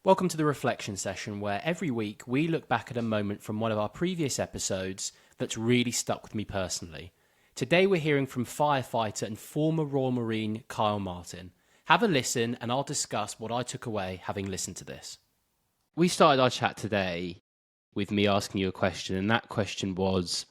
Welcome to the reflection session, where every week we look back at a moment from one of our previous episodes that's really stuck with me personally. Today we're hearing from firefighter and former Royal Marine Kyle Martin. Have a listen and I'll discuss what I took away having listened to this. We started our chat today with me asking you a question, and that question was,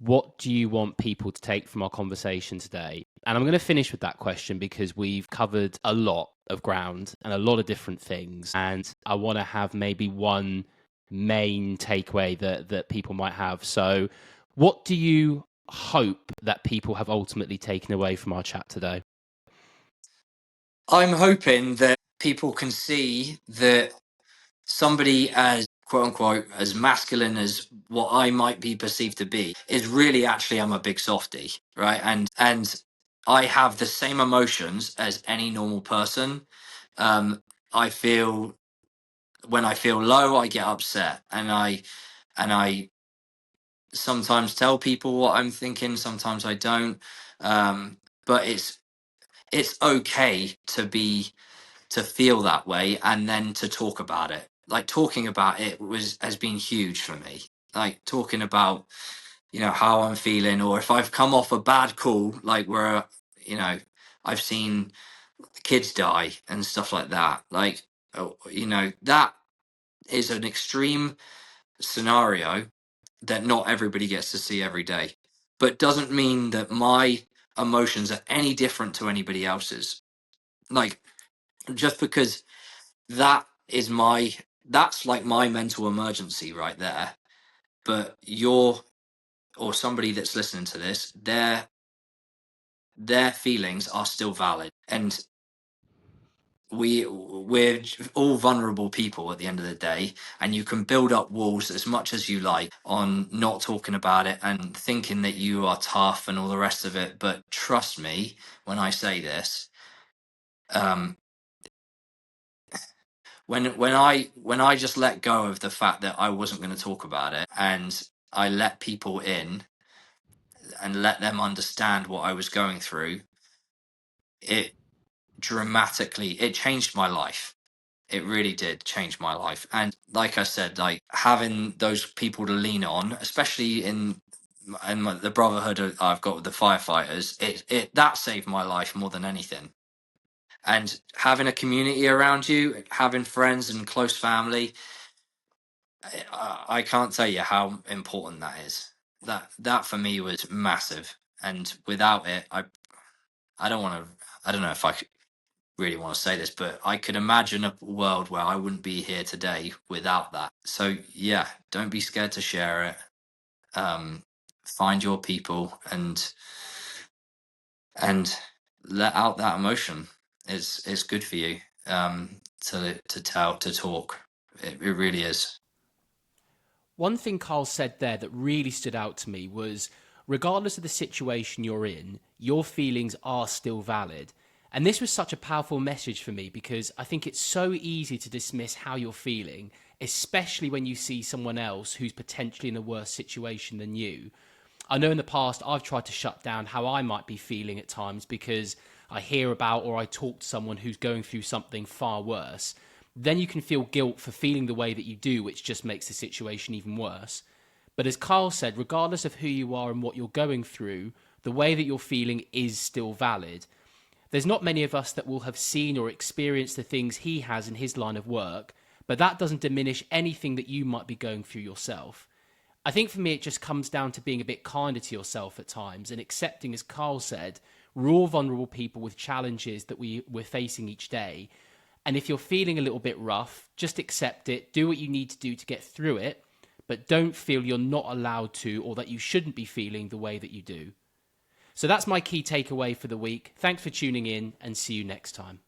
what do you want people to take from our conversation today? And I'm going to finish with that question because we've covered a lot of ground and a lot of different things. And I want to have maybe one main takeaway that people might have. So what do you hope that people have ultimately taken away from our chat today? I'm hoping that people can see that somebody as quote unquote as masculine as what I might be perceived to be is really actually I'm a big softie, right? And I have the same emotions as any normal person. I feel when I feel low, I get upset, and I sometimes tell people what I'm thinking. Sometimes I don't. But it's okay to feel that way and then to talk about it. Like talking about it has been huge for me. Like talking about how I'm feeling, or if I've come off a bad call, like where I've seen kids die and stuff like that. Like that is an extreme scenario that not everybody gets to see every day, but doesn't mean that my emotions are any different to anybody else's. Like just because that is that's like my mental emergency right there, but your or somebody that's listening to this, their feelings are still valid, and we're all vulnerable people at the end of the day, and you can build up walls as much as you like on not talking about it and thinking that you are tough and all the rest of it, but trust me when I say this. um when I just let go of the fact that I wasn't going to talk about it, and I let people in and let them understand what I was going through, it it changed my life. It really did change my life. And like I said, like having those people to lean on, especially in the brotherhood I've got with the firefighters, it that saved my life more than anything. And having a community around you, having friends and close family, I can't tell you how important that is. That for me was massive, and without it, I don't want to. I don't know if really want to say this, but I could imagine a world where I wouldn't be here today without that. So yeah, don't be scared to share it. Find your people and let out that emotion. It's good for you. To talk. It really is. One thing Carl said there that really stood out to me was, regardless of the situation you're in, your feelings are still valid. And this was such a powerful message for me because I think it's so easy to dismiss how you're feeling, especially when you see someone else who's potentially in a worse situation than you. I know in the past I've tried to shut down how I might be feeling at times because I hear about or I talk to someone who's going through something far worse. Then you can feel guilt for feeling the way that you do, which just makes the situation even worse. But as Carl said, regardless of who you are and what you're going through, the way that you're feeling is still valid. There's not many of us that will have seen or experienced the things he has in his line of work, but that doesn't diminish anything that you might be going through yourself. I think for me, it just comes down to being a bit kinder to yourself at times and accepting, as Carl said, we're all vulnerable people with challenges that we're facing each day. And if you're feeling a little bit rough, just accept it, do what you need to do to get through it, but don't feel you're not allowed to or that you shouldn't be feeling the way that you do. So that's my key takeaway for the week. Thanks for tuning in and see you next time.